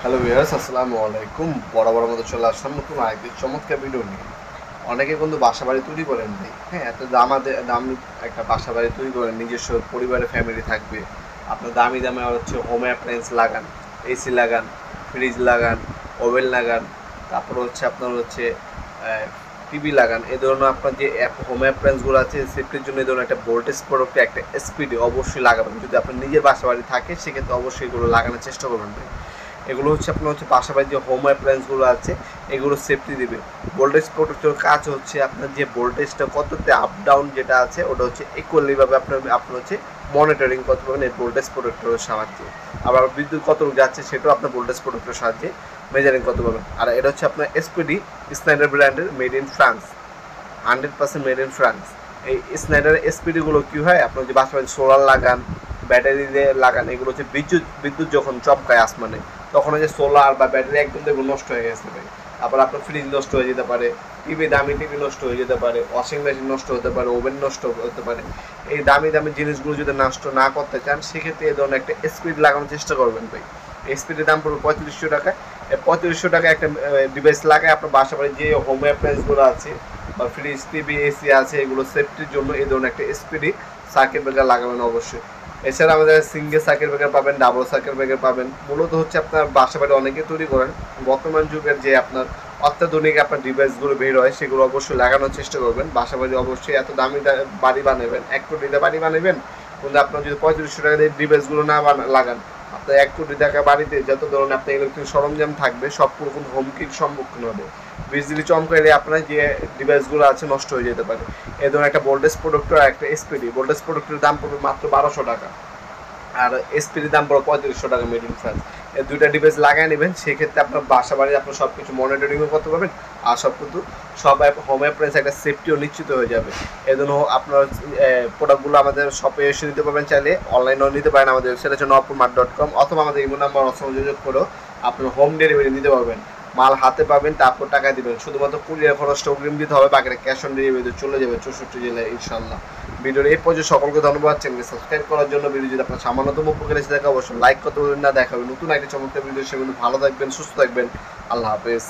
Hello viewers, আসসালামু আলাইকুম। বরাবর মতো চলে আসলাম নতুন আরেকটি চমৎকার ভিডিও নিয়ে। অনেকে কিন্তু বাসা বাড়ি তৈরি করেন ভাই, হ্যাঁ, এত দামি একটা বাসা বাড়ি তৈরি করেন, নিজস্ব পরিবারের ফ্যামিলি থাকবে। আপনার দামি দামে হোম অ্যাপ্লায়েন্স লাগান, এসি লাগান, ফ্রিজ লাগান, ওভেন লাগান, তারপর আপনার টিভি লাগান। এই ধরনের আপনার যে হোম অ্যাপ্লায়েন্সগুলো আছে সেফটির জন্য এই ধরনের একটা ভোল্টেজ প্রোডাক্ট, একটা এসপিডি অবশ্যই লাগাবেন। যদি আপনার নিজের বাসা বাড়ি থাকে সেক্ষেত্রে অবশ্যই এগুলো লাগানোর চেষ্টা করবেন ভাই। এগুলো আপনার বাসা বাড়ির যে হোম অ্যাপ্লায়েন্সগুলো আছে এগুলো সেফটি দিবে। ভোল্টেজ প্রোটেক্টর কাজ আপনার যে ভোল্টেজটা কততে আপ ডাউন যেটা আছে ওটা ইকুয়ালিভাবে আপনার মনিটরিং করতে পারবেন এই ভোল্টেজ প্রোটেক্টরের সাহায্যে। আবার বিদ্যুৎ কতটুকু যাচ্ছে সেটাও আপনার ভোল্টেজ প্রোটেক্টরের সাহায্যে মেজারিং করতে পারবেন। আর এটা আপনার এসপিডি, স্নাইডার ব্র্যান্ডের, made in France, 100% made in France. এই স্নাইডার এসপিডিগুলো কী হয়, আপনার যে বাসা বাড়ি সোলার লাগান, ব্যাটারি দিয়ে লাগান, এগুলো বিদ্যুৎ যখন চমকায় আসমানে তখন সোলার বা ব্যাটারি একদম দেখুন নষ্ট হয়ে গেছে ভাই। আবার আপনার ফ্রিজ নষ্ট হয়ে যেতে পারে, দামি টিভি নষ্ট হয়ে যেতে পারে, ওয়াশিং মেশিন নষ্ট হতে পারে, ওভেন নষ্ট হতে পারে। এই দামি দামি জিনিসগুলো যদি নষ্ট না করতে চান সেক্ষেত্রে এই ধরনের একটা স্পিড লাগানোর চেষ্টা করবেন ভাই। স্পিডের দাম পড়বে 3500 টাকা। 3500 টাকা একটা ডিভাইস লাগায় আপনার বাসা বাড়ির যে হোম অ্যাপ্লায়েন্সগুলো আছে বা ফ্রিজ, টিভি, এসি আছে এগুলো সেফটির জন্য এই ধরনের একটা স্পিডি সার্কিট ব্রেকার লাগাবেন অবশ্যই। এছাড়া আমাদের সিঙ্গেল সার্কিট ব্রেকার পাবেন, ডাবল সার্কিট ব্রেকার পাবেন। মূলত আপনার বাসা বাড়ি অনেকে তৈরি করেন, বর্তমান যুগের যে আপনার অত্যাধুনিক আপনার ডিভাইসগুলো বের হয় সেগুলো অবশ্যই লাগানোর চেষ্টা করবেন। বাসা বাড়ি অবশ্যই এত দামি বাড়ি বানাবেন, 1 কোটি বাড়ি বানাবেন, কিন্তু আপনার যদি 3500 টাকা দিয়ে ডিভাইসগুলো না লাগান, আপনার 1 কোটি টাকা বাড়িতে যত ধরনের আপনার ইলেকট্রিক সরঞ্জাম থাকবে সব পুরো হুমকির সম্মুখীন হবে। বিজলি চমকাইলে আপনার যে ডিভাইসগুলো আছে নষ্ট হয়ে যেতে পারে। এই ধরনের একটা ভোল্টেজ প্রোডাক্টর আর একটা এসপিডি, ভোল্টেজ প্রোডাক্টের দাম পড়বে মাত্র 1200 টাকা, আর এসপিডির দাম পড়বে 3500 টাকা মেড ইন ফ্রান্স। এই দুইটা ডিভাইস লাগাই নেবেন, সেক্ষেত্রে আপনার বাসা বাড়ি আপনার সব কিছু মনিটরিংও করতে পারবেন আর সব হোম অ্যাপ্লায়েন্স একটা সেফটিও নিশ্চিত হয়ে যাবে। এই জন্য আপনার প্রোডাক্টগুলো আমাদের শপে এসে নিতে পারবেন, চাইলে অনলাইনেও নিতে পারেন। আমাদের ওয়েবসাইট হচ্ছে নওয়াপুরমার্ট.com, অথবা আমাদের ইমো নাম্বার সংযোগ করেও আপনার হোম ডেলিভারি নিতে পারবেন। মাল হাতে পাবেন, তারপর টাকা দিবেন, শুধুমাত্র কুরিয়ার খরচটা অগ্রিম দিতে হবে, বাকিটা ক্যাশ অন ডেলিভারিতে চলে যাবে 64 জেলায় ইনশাল্লাহ। ভিডিওর এই পর্যন্ত সকলকে ধন্যবাদ। চ্যানেলকে সাবস্ক্রাইব করার জন্য। ভিডিও যদি আপনার সামান্যতম উপকার এসে থাকে অবশ্যই লাইক করতে বলবেন না। দেখা হবে নতুন একটা চমৎকার ভিডিও। সে ভালো থাকবেন, সুস্থ থাকবেন। আল্লাহ হাফেজ।